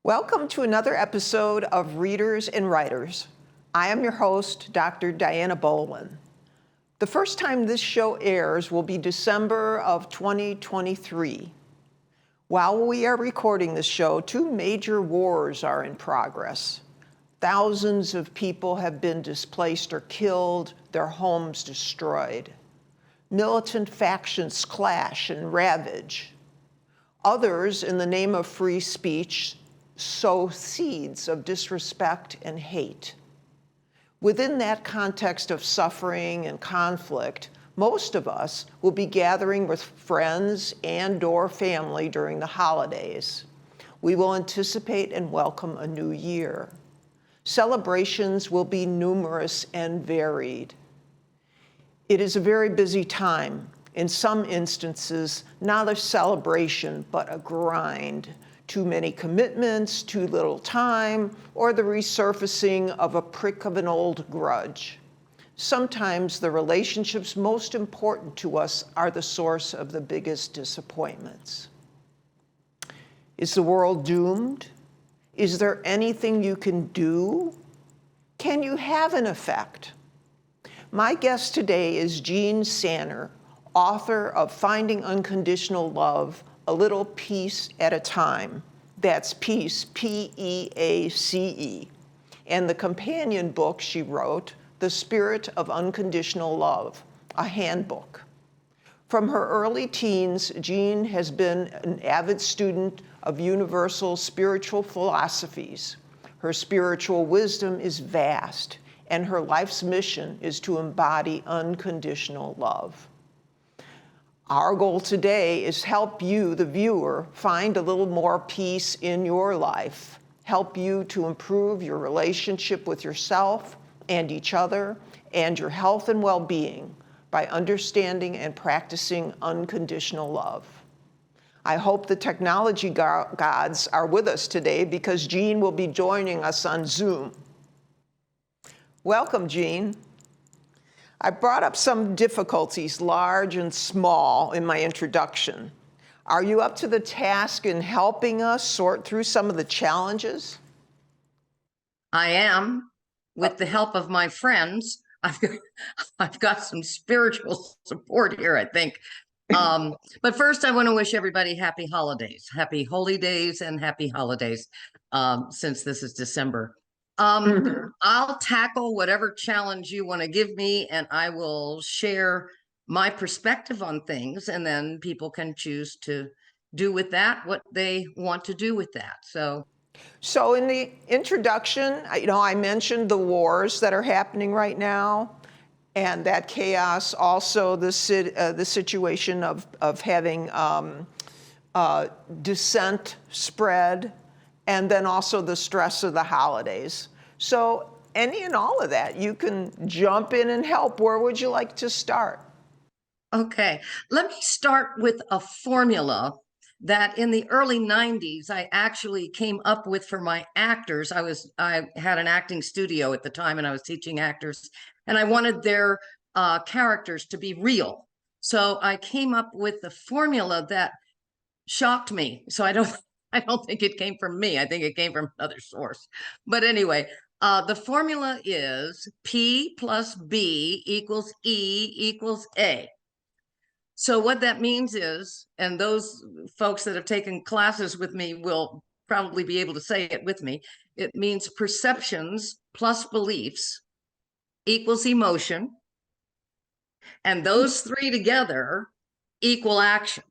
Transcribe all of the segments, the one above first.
Welcome to another episode of Readers and Writers. I am your host, Dr. Dianna Bolen. The first time this show airs will be December of 2023. While we are recording this show, two major wars are in progress. Thousands of people have been displaced or killed, their homes destroyed. Militant factions clash and ravage. Others, in the name of free speech, sow seeds of disrespect and hate. Within that context of suffering and conflict, most of us will be gathering with friends and/or family during the holidays. We will anticipate and welcome a new year. Celebrations will be numerous and varied. It is a very busy time. In some instances, not a celebration, but a grind. Too many commitments, too little time, or the resurfacing of a prick of an old grudge. Sometimes the relationships most important to us are the source of the biggest disappointments. Is the world doomed? Is there anything you can do? Can you have an effect? My guest today is Jean Sanner, author of Finding Unconditional Love, A Little Peace at a Time. That's peace, P-E-A-C-E. And the companion book she wrote, The Spirit of Unconditional Love, a handbook. From her early teens, Jean has been an avid student of universal spiritual philosophies. Her spiritual wisdom is vast, and her life's mission is to embody unconditional love. Our goal today is help you, the viewer, find a little more peace in your life, help you to improve your relationship with yourself and each other, and your health and well-being by understanding and practicing unconditional love. I hope the technology gods are with us today because Jean will be joining us on Zoom. Welcome, Jean. I brought up some difficulties, large and small, in my introduction. Are you up to the task in helping us sort through some of the challenges? I am, with the help of my friends. I've got some spiritual support here, I think. But first, I want to wish everybody happy holidays, happy holy days, and happy holidays, since this is December. I'll tackle whatever challenge you want to give me, and I will share my perspective on things, and then people can choose to do with that what they want to do with that. So in the introduction, I mentioned the wars that are happening right now, and that chaos, also the situation of having dissent spread, and then also the stress of the holidays. So any and all of that, you can jump in and help. Where would you like to start? Okay, let me start with a formula that in the early 90s, I actually came up with for my actors. I had an acting studio at the time, and I was teaching actors, and I wanted their characters to be real. So I came up with the formula that shocked me. So I don't think it came from me. I think it came from another source. But anyway, the formula is P plus B equals E equals A. So what that means is, and those folks that have taken classes with me will probably be able to say it with me, it means perceptions plus beliefs equals emotion. And those three together equal action.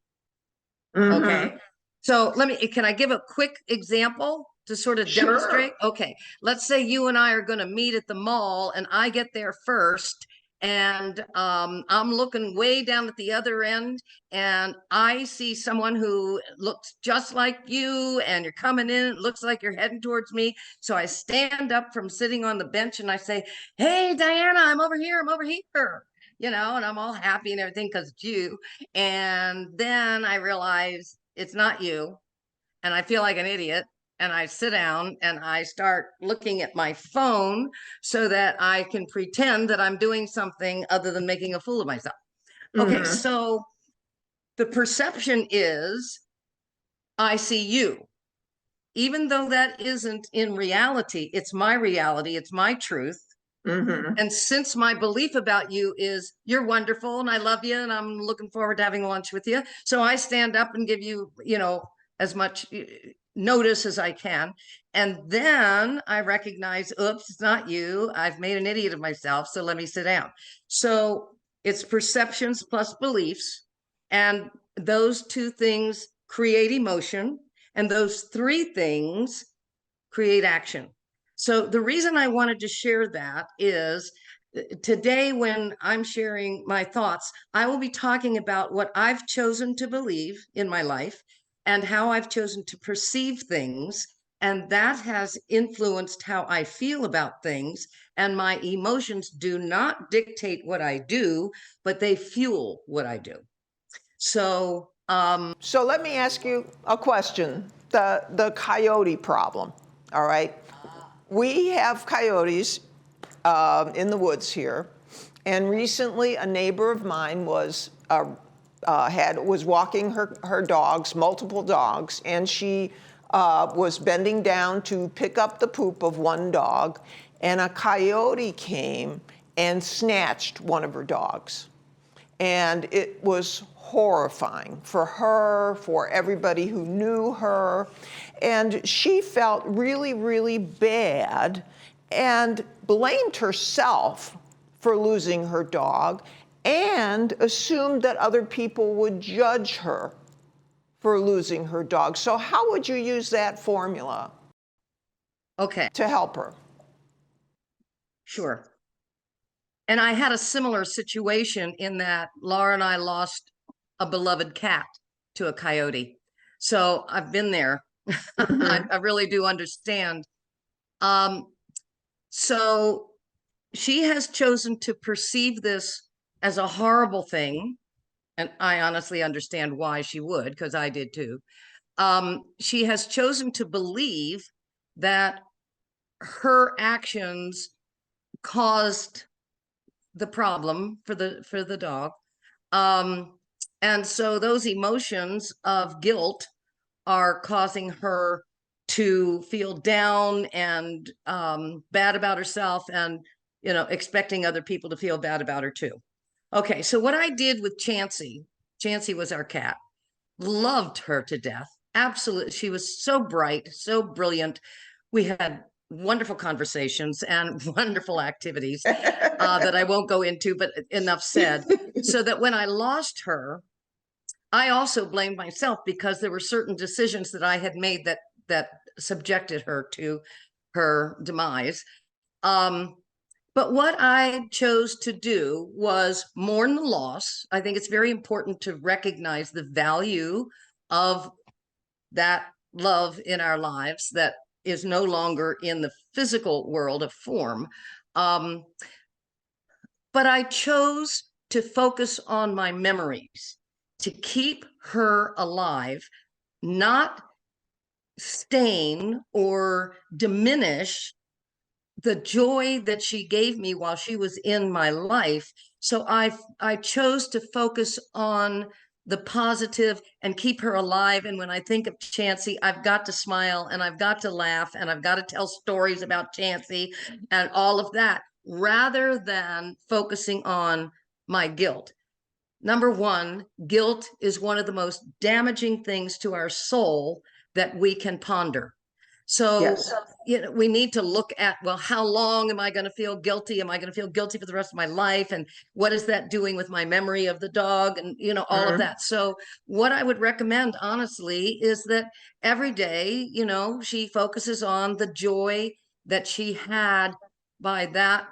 Okay. So can I give a quick example to sort of demonstrate? Okay. Let's say you and I are going to meet at the mall, and I get there first, and I'm looking way down at the other end, and I see someone who looks just like you, and you're coming in, it looks like you're heading towards me. So I stand up from sitting on the bench and I say, "Hey, Dianna, I'm over here. And I'm all happy and everything because it's you." And then I realize it's not you, and I feel like an idiot. And I sit down and I start looking at my phone so that I can pretend that I'm doing something other than making a fool of myself. Okay, so the perception is I see you. even though that isn't in reality, it's my reality, it's my truth. And since my belief about you is you're wonderful and I love you and I'm looking forward to having lunch with you, so I stand up and give you, as much notice as I can. And then I recognize, oops, it's not you. I've made an idiot of myself. So let me sit down. So it's perceptions plus beliefs. And those two things create emotion. And those three things create action. So the reason I wanted to share that is today, when I'm sharing my thoughts, I will be talking about what I've chosen to believe in my life and how I've chosen to perceive things. And that has influenced how I feel about things. And my emotions do not dictate what I do, but they fuel what I do. So, So let me ask you a question. The coyote problem, all right? We have coyotes in the woods here, and recently a neighbor of mine was walking her dogs, multiple dogs, and she was bending down to pick up the poop of one dog, and a coyote came and snatched one of her dogs. And it was horrifying for her, for everybody who knew her. And she felt really, really bad and blamed herself for losing her dog and assumed that other people would judge her for losing her dog. So how would you use that formula to help her? Sure. And I had a similar situation in that Laura and I lost a beloved cat to a coyote. So I've been there. I really do understand. So she has chosen to perceive this as a horrible thing. And I honestly understand why she would, because I did too. She has chosen to believe that her actions caused the problem for the dog. And so those emotions of guilt are causing her to feel down and bad about herself and, expecting other people to feel bad about her too. Okay, so what I did with Chansey was our cat, loved her to death. Absolutely. She was so bright, so brilliant. We had wonderful conversations and wonderful activities that I won't go into, but enough said. So that when I lost her, I also blamed myself because there were certain decisions that I had made that subjected her to her demise. But what I chose to do was mourn the loss. I think it's very important to recognize the value of that love in our lives that is no longer in the physical world of form. But I chose to focus on my memories, to keep her alive, not stain or diminish the joy that she gave me while she was in my life. So I chose to focus on the positive and keep her alive. And when I think of Chansey, I've got to smile and I've got to laugh and I've got to tell stories about Chansey and all of that, rather than focusing on my guilt. Number one, guilt is one of the most damaging things to our soul that we can ponder. So, Yes. We need to look at, well, how long am I going to feel guilty? Am I going to feel guilty for the rest of my life? And what is that doing with my memory of the dog? And, all of that. So what I would recommend, honestly, is that every day, she focuses on the joy that she had by that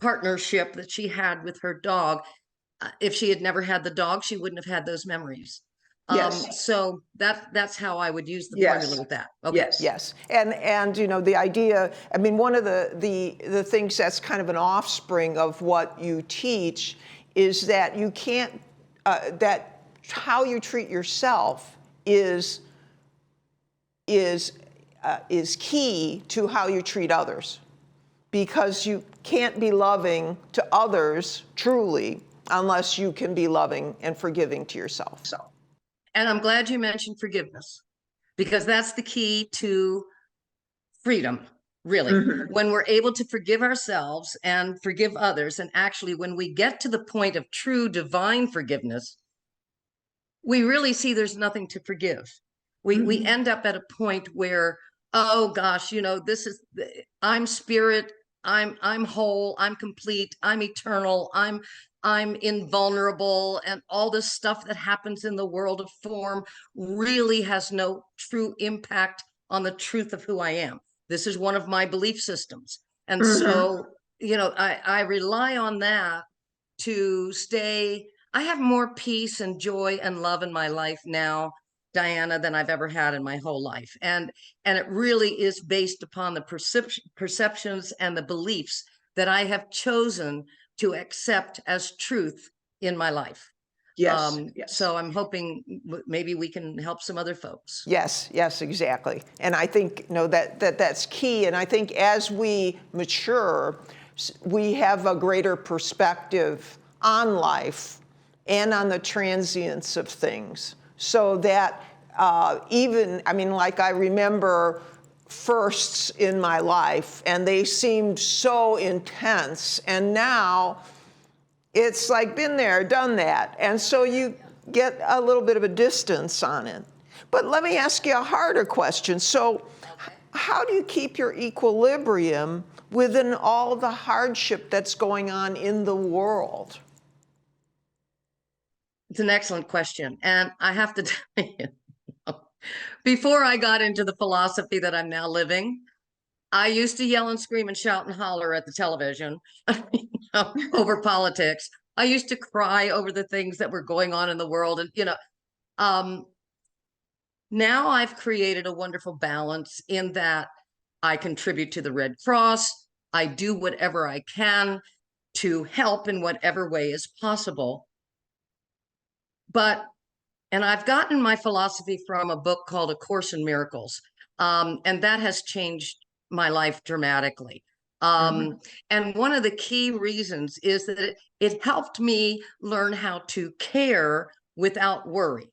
partnership that she had with her dog. If she had never had the dog, she wouldn't have had those memories. Yes. So that's how I would use the Yes. formula with that. Okay. Yes. And the idea, I mean, one of the things that's kind of an offspring of what you teach is that you can't, that how you treat yourself is key to how you treat others, because you can't be loving to others truly unless you can be loving and forgiving to yourself. And I'm glad you mentioned forgiveness, because that's the key to freedom, really. Mhm. When we're able to forgive ourselves and forgive others, and actually when we get to the point of true divine forgiveness, we really see there's nothing to forgive. We end up at a point where, oh gosh, this is, I'm spirit, I'm whole, I'm complete, I'm eternal, I'm invulnerable, and all this stuff that happens in the world of form really has no true impact on the truth of who I am. This is one of my belief systems. And Mhm. so, I rely on that to stay. I have more peace and joy and love in my life now, Dianna, than I've ever had in my whole life. And it really is based upon the perceptions and the beliefs that I have chosen to accept as truth in my life. Yes, yes. So I'm hoping maybe we can help some other folks. Yes, yes, exactly. And I think that's key. And I think as we mature, we have a greater perspective on life and on the transience of things. So that like I remember firsts in my life, and they seemed so intense. And now it's like been there, done that. And so you get a little bit of a distance on it. But let me ask you a harder question. So how do you keep your equilibrium within all the hardship that's going on in the world? It's an excellent question. And I have to tell you, before I got into the philosophy that I'm now living, I used to yell and scream and shout and holler at the television over politics. I used to cry over the things that were going on in the world. And, um, now I've created a wonderful balance in that I contribute to the Red Cross. I do whatever I can to help in whatever way is possible. And I've gotten my philosophy from a book called A Course in Miracles. And that has changed my life dramatically. And one of the key reasons is that it helped me learn how to care without worry.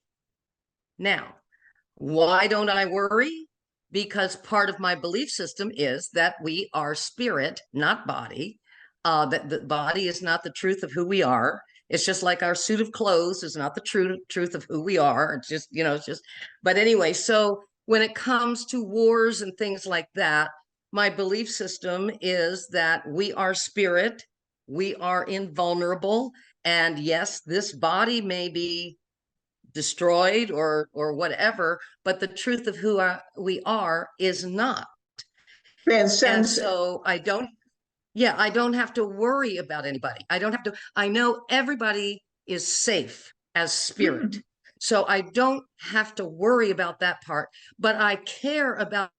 Now, why don't I worry? Because part of my belief system is that we are spirit, not body, that the body is not the truth of who we are. It's just like our suit of clothes is not the truth of who we are. It's just, but anyway, so when it comes to wars and things like that, my belief system is that we are spirit, we are invulnerable. And yes, this body may be destroyed or whatever, but the truth of who we are is not. And Transcends it. so I don't have to worry about anybody. I know everybody is safe as spirit. So I don't have to worry about that part, but I care about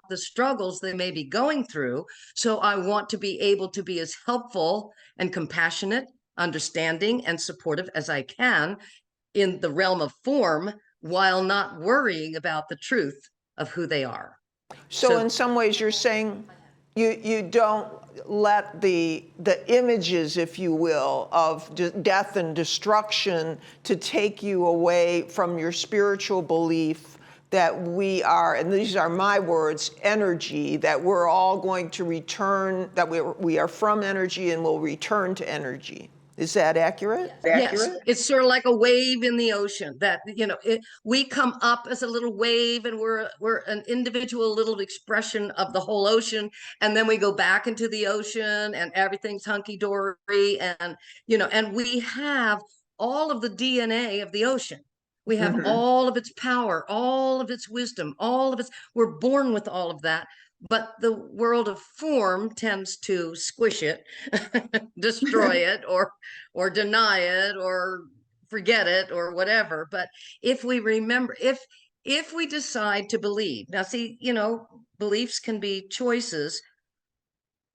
the struggles they may be going through. So I want to be able to be as helpful and compassionate, understanding, and supportive as I can in the realm of form, while not worrying about the truth of who they are. So in some ways you're saying you don't let the images, if you will, of death and destruction to take you away from your spiritual belief that we are, and these are my words, energy, that we're all going to return, that we are from energy and will return to energy. Is that accurate? Yes, it's sort of like a wave in the ocean that, we come up as a little wave, and we're an individual little expression of the whole ocean. And then we go back into the ocean and everything's hunky dory. And we have all of the DNA of the ocean. We have all of its power, all of its wisdom, we're born with all of that. But the world of form tends to squish it, destroy it, or deny it, or forget it, or whatever. But if we remember, if we decide to believe, now see, beliefs can be choices.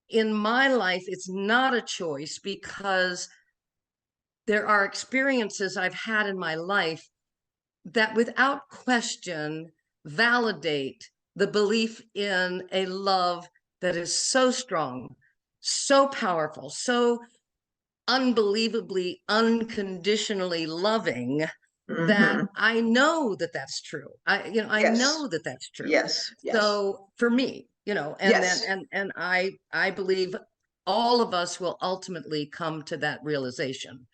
In my life, it's not a choice, because there are experiences I've had in my life that without question validate the belief in a love that is so strong, so powerful, so unbelievably unconditionally loving, that Hmm. I know that that's true. I Yes. know that that's true. Yes. Yes. So for me, and then Yes. and I believe all of us will ultimately come to that realization.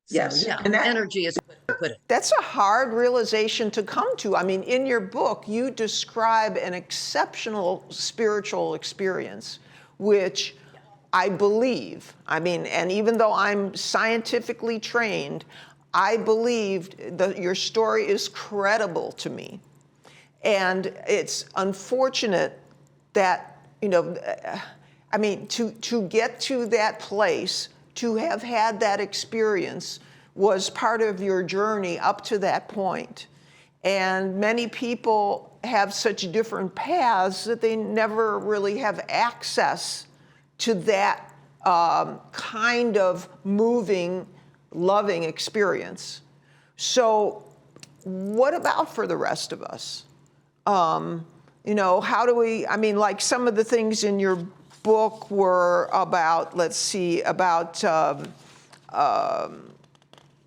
So Yes. yeah, And energy is a good way to put it. that's a hard realization to come to. I mean, in your book, you describe an exceptional spiritual experience, which I believe, I mean, and even though I'm scientifically trained, I believed that your story is credible to me. And it's unfortunate that, I mean, to get to that place, to have had that experience was part of your journey up to that point. And many people have such different paths that they never really have access to that kind of moving, loving experience. So, what about for the rest of us? How do we, I mean, like some of the things in your book were about, let's see, about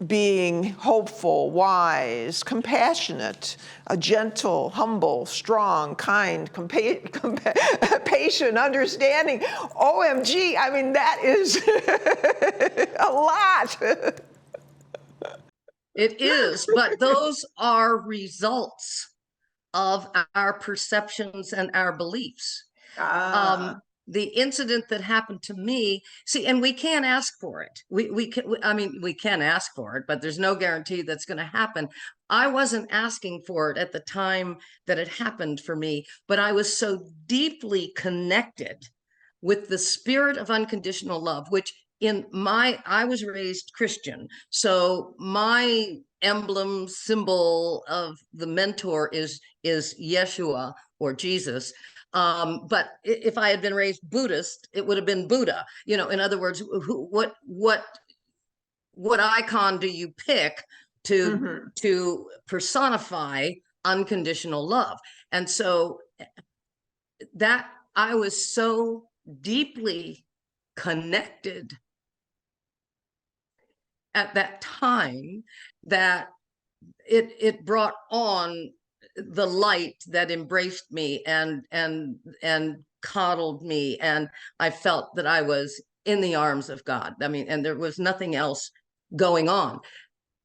being hopeful, wise, compassionate, gentle, humble, strong, kind, patient, understanding. OMG, I mean, that is a lot. It is, but those are results of our perceptions and our beliefs. Ah, Um, the incident that happened to me, see, and we can't ask for it. I mean, we can ask for it, but there's no guarantee that's going to happen. I wasn't asking for it at the time that it happened for me, but I was so deeply connected with the spirit of unconditional love, which I was raised Christian. So my emblem symbol of the mentor is Yeshua or Jesus. But if I had been raised Buddhist, it would have been Buddha. In other words, what icon do you pick to mm-hmm. to personify unconditional love? And so that I was so deeply connected at that time that it brought on the light that embraced me and coddled me, and I felt that I was in the arms of God. I mean, and there was nothing else going on.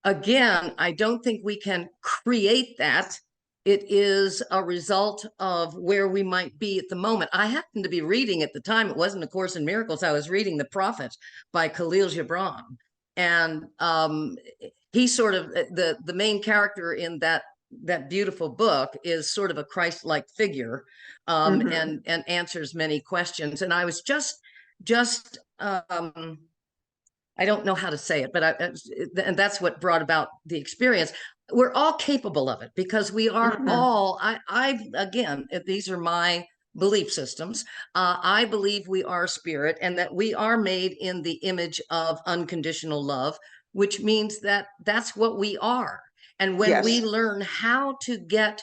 Again, I don't think we can create that. It is a result of where we might be at the moment. I happened to be reading at the time, it wasn't A Course in Miracles, I was reading The Prophet by Khalil Gibran. And he sort of, the main character in that beautiful book is sort of a Christ-like figure, Mm-hmm. and answers many questions. And I was just I don't know how to say it, but and that's what brought about the experience. We're all capable of it because we are Mm-hmm. all, again, these are my belief systems. I believe we are spirit and that we are made in the image of unconditional love, which means that that's what we are. And when we Yes. learn how to get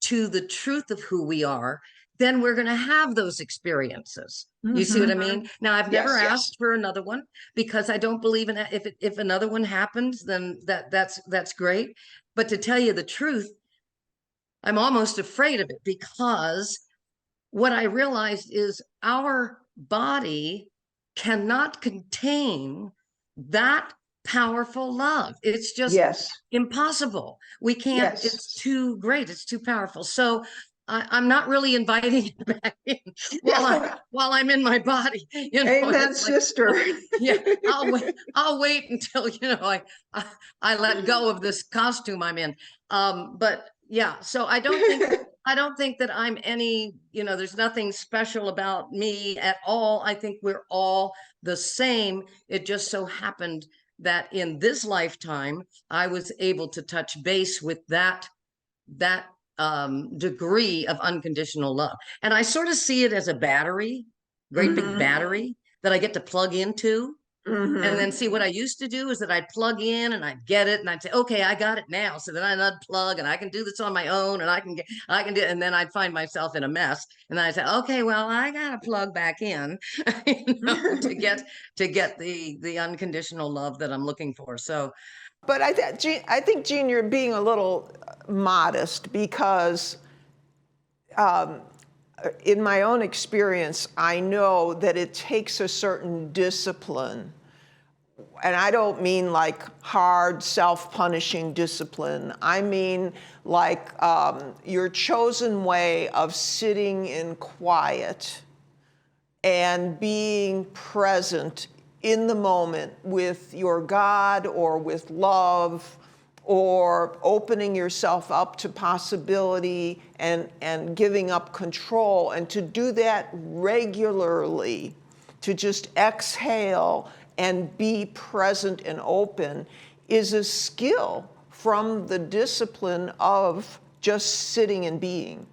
to the truth of who we are, then we're going to have those experiences. You see what I Mm-hmm. mean? Now, I've never Yes, yes. asked for another one because I don't believe in it. If another one happens, then that's great. But to tell you the truth, I'm almost afraid of it because what I realized is our body cannot contain that powerful love. It's just Yes. impossible. We can't, Yes. it's too great, it's too powerful. So I'm not really inviting it back in Yeah. while I'm in my body. Amen, It's like, sister. yeah, I'll wait until I I let go of this costume I'm in. But yeah, so I don't think that I'm any, there's nothing special about me at all. I think we're all the same. It just so happened that in this lifetime, I was able to touch base with that degree of unconditional love. And I sort of see it as a battery, great big Mm-hmm. battery that I get to plug into. And then Mm-hmm. see what I used to do is that I'd plug in and I'd get it and I'd say, okay, I got it now. So then I'd unplug and I can do this on my own and I can do it. And then I'd find myself in a mess. And then I'd say, okay, well, I gotta plug back in, to get the unconditional love that I'm looking for. So But I think, Jean, you're being a little modest because in my own experience, I know that it takes a certain discipline. And I don't mean like hard, self-punishing discipline. I mean like your chosen way of sitting in quiet and being present in the moment with your God or with love, or opening yourself up to possibility and giving up control. And to do that regularly, to just exhale and be present and open, is a skill from the discipline of just sitting and being.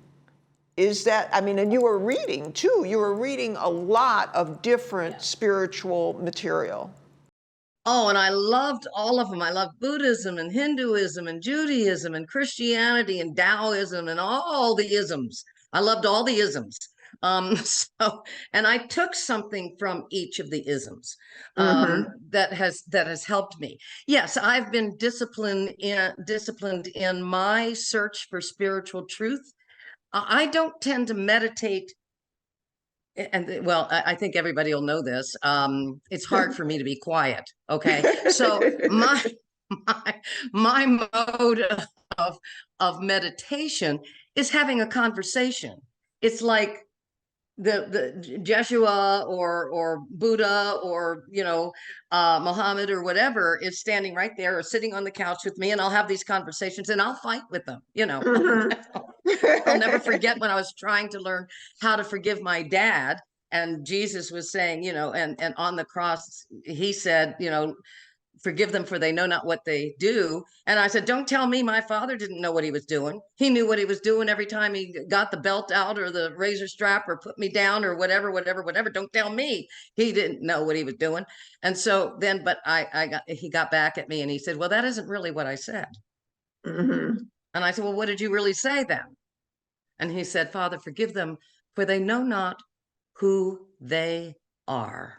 Is that, I mean, and you were reading too, you were reading a lot of different spiritual material. Oh, and I loved all of them. I loved Buddhism and Hinduism and Judaism and Christianity and Taoism and all the isms. I loved all the isms. And I took something from each of the isms that has helped me. Yes, I've been disciplined in my search for spiritual truth. I don't tend to meditate. And well, I think everybody will know this. It's hard for me to be quiet. Okay, so my mode of meditation is having a conversation. It's like the Jeshua or Buddha or Muhammad or whatever is standing right there or sitting on the couch with me, and I'll have these conversations and I'll fight with them. I'll never forget when I was trying to learn how to forgive my dad, and Jesus was saying, and on the cross he said, forgive them for they know not what they do. And I said, don't tell me my father didn't know what he was doing. He knew what he was doing every time he got the belt out or the razor strap or put me down or whatever. Don't tell me he didn't know what he was doing. And so then, but he got back at me and he said, well, that isn't really what I said. And I said, well, what did you really say then? And he said, Father, forgive them, for they know not who they are.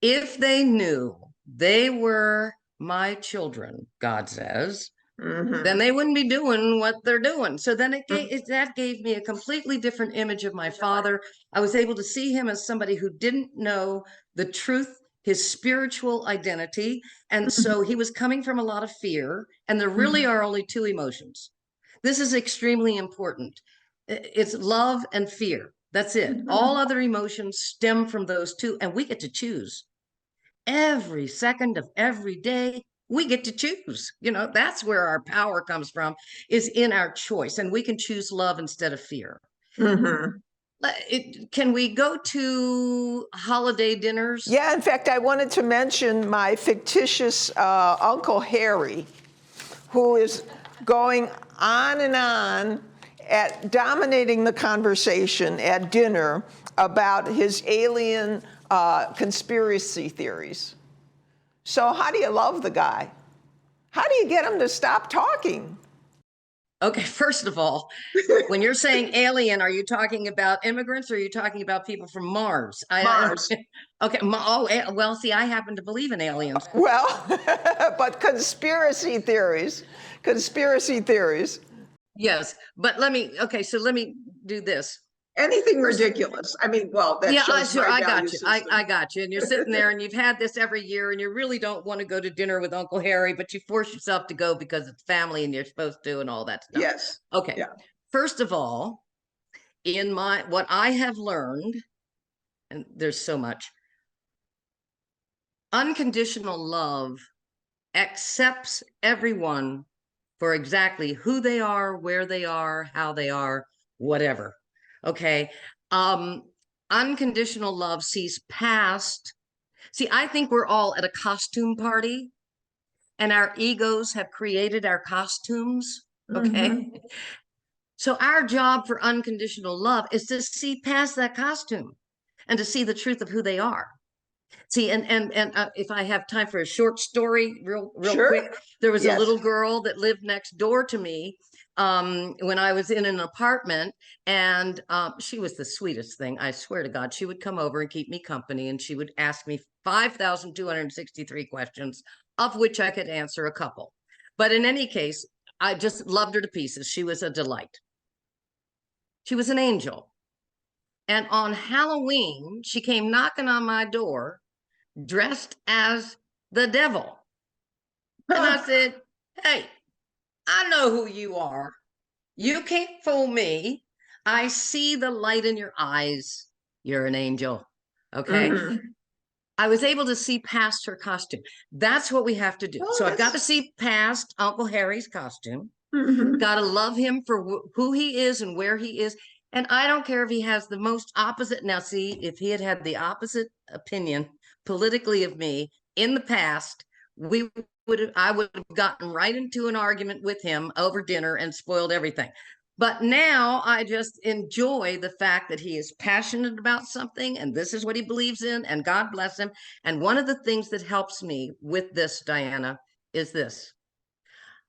If they knew they were my children, God says, then they wouldn't be doing what they're doing. So then that gave me a completely different image of my father. I was able to see him as somebody who didn't know the truth, his spiritual identity. And so he was coming from a lot of fear. And there really are only two emotions. This is extremely important. It's love and fear. That's it. All other emotions stem from those two, and we get to choose. Every second of every day, we get to choose. That's where our power comes from, is in our choice, and we can choose love instead of fear. Can we go to holiday dinners? Yeah, in fact, I wanted to mention my fictitious Uncle Harry, who is going on and on at dominating the conversation at dinner about his alien conspiracy theories. So how do you love the guy? How do you get him to stop talking? Okay, first of all, when you're saying alien, are you talking about immigrants or are you talking about people from Mars? Mars. Okay, well, see, I happen to believe in aliens. Well, but conspiracy theories. Yes, but let me do this. Anything ridiculous. I mean, well, that shows sure, my I got value you. system. I got you. And you're sitting there and you've had this every year and you really don't want to go to dinner with Uncle Harry, but you force yourself to go because it's family and you're supposed to and all that stuff. Yes. Okay. Yeah. First of all, what I have learned, and there's so much, unconditional love accepts everyone for exactly who they are, where they are, how they are, whatever. Okay. Unconditional love sees past. See, I think we're all at a costume party and our egos have created our costumes. Okay. So our job for unconditional love is to see past that costume and to see the truth of who they are. See, and if I have time for a short story, real Sure. quick, there was Yes. a little girl that lived next door to me when I was in an apartment, and she was the sweetest thing. I swear to God, she would come over and keep me company, and she would ask me 5,263 questions of which I could answer a couple. But in any case, I just loved her to pieces. She was a delight. She was an angel. And on Halloween, she came knocking on my door dressed as the devil. And I said, hey, I know who you are. You can't fool me. I see the light in your eyes. You're an angel. Okay. Mm-hmm. I was able to see past her costume. That's what we have to do. Oh, So I've got to see past Uncle Harry's costume. Mm-hmm. Got to love him for who he is and where he is. And I don't care if he has the most opposite. Now, see, if he had had the opposite opinion politically of me in the past, I would have gotten right into an argument with him over dinner and spoiled everything. But now I just enjoy the fact that he is passionate about something and this is what he believes in, and God bless him. And one of the things that helps me with this, Dianna, is this.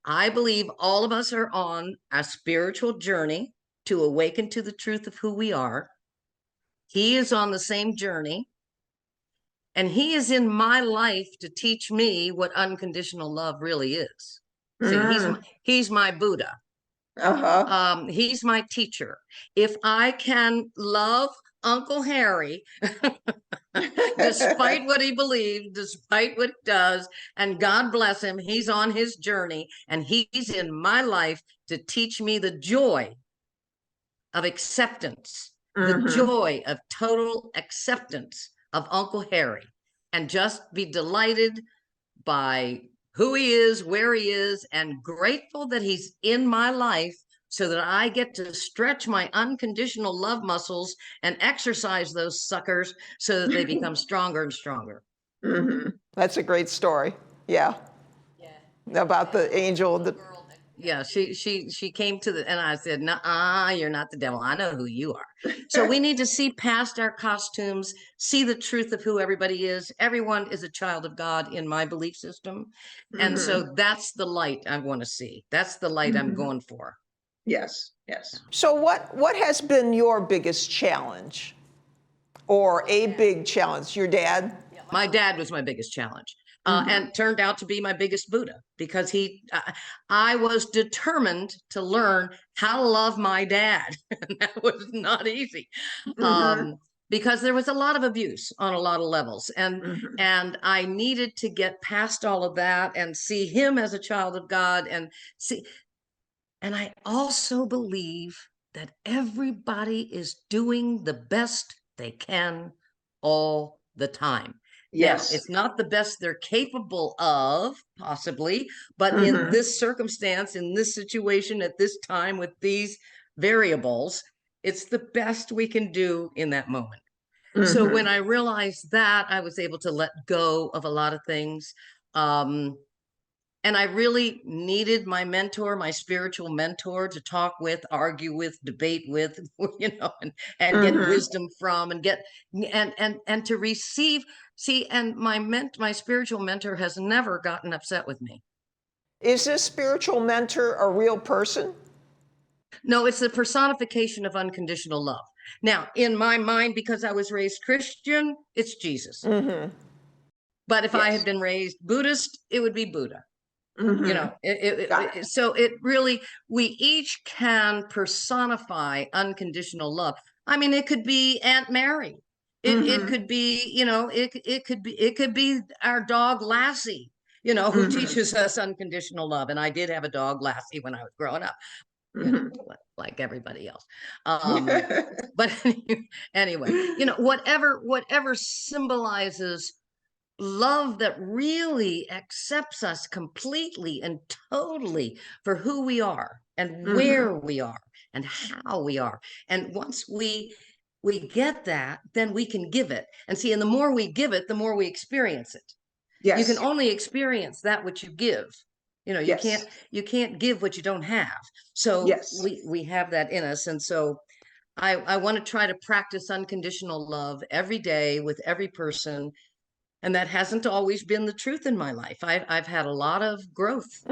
I believe all of us are on a spiritual journey to awaken to the truth of who we are. He is on the same journey. And he is in my life to teach me what unconditional love really is. See, he's my Buddha. Uh-huh. He's my teacher. If I can love Uncle Harry, despite what he believes, despite what he does, and God bless him, he's on his journey, and he's in my life to teach me the joy of acceptance, the joy of total acceptance of Uncle Harry, and just be delighted by who he is, where he is, and grateful that he's in my life so that I get to stretch my unconditional love muscles and exercise those suckers so that they become stronger and stronger. Mm-hmm. That's a great story. Yeah. About the angel. Yeah, she came to and I said, "Nuh-uh, you're not the devil. I know who you are." So we need to see past our costumes, see the truth of who everybody is. Everyone is a child of God in my belief system. And so that's the light I want to see. That's the light I'm going for. Yes, yes. So what has been your biggest challenge or a big challenge? Your dad? My dad was my biggest challenge. And turned out to be my biggest Buddha because I was determined to learn how to love my dad. And that was not easy because there was a lot of abuse on a lot of levels. And I needed to get past all of that and see him as a child of God and see. And I also believe that everybody is doing the best they can all the time. Yes. Now, it's not the best they're capable of, possibly, but in this circumstance, in this situation, at this time, with these variables, it's the best we can do in that moment. So when I realized that, I was able to let go of a lot of things. And I really needed my mentor, my spiritual mentor, to talk with, argue with, debate with, and get wisdom from, and get and to receive. See, and my spiritual mentor has never gotten upset with me. Is this spiritual mentor a real person? No, it's the personification of unconditional love. Now, in my mind, because I was raised Christian, it's Jesus. But if I had been raised Buddhist, it would be Buddha. So it really, we each can personify unconditional love. I mean, it could be Aunt Mary. It could be, it could be our dog Lassie, who teaches us unconditional love. And I did have a dog Lassie when I was growing up, like everybody else. But anyway, whatever symbolizes love that really accepts us completely and totally for who we are and where we are and how we are. And once we get that, then we can give it. And see, and the more we give it, the more we experience it. Yes. You can only experience that which you give. You can't give what you don't have. So we have that in us. And so I want to try to practice unconditional love every day with every person. And that hasn't always been the truth in my life. I've had a lot of growth.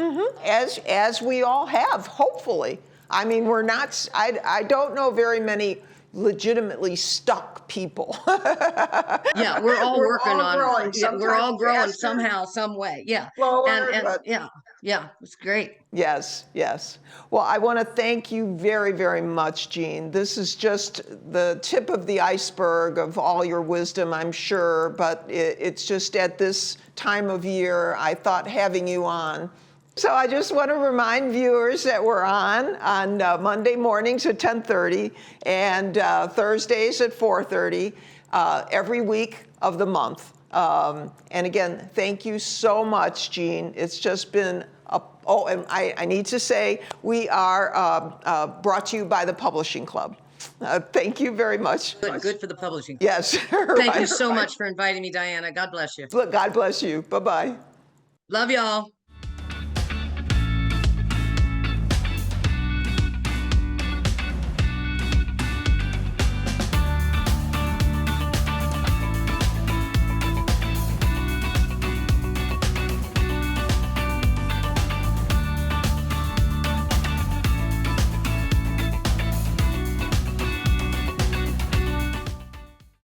As we all have, hopefully. I mean, we're not, I don't know very many legitimately stuck people. Yeah, we're all We're working all on, growing, yeah, we're all sometimes growing faster, somehow, some way. Yeah. slower, And but yeah, it's great. Yes, yes. Well, I want to thank you very, very much, Jean. This is just the tip of the iceberg of all your wisdom, I'm sure, but it's just at this time of year, I thought having you on. So I just want to remind viewers that we're on Monday mornings at 10:30 and Thursdays at 4:30 every week of the month. And again, thank you so much, Jean. It's just been oh, and I need to say, we are brought to you by the Publishing Club. Thank you very much. Good for the publishing. Yes. Thank you right. so much for inviting me, Diana. God bless you. Look, God bless you. Bye-bye. Love y'all.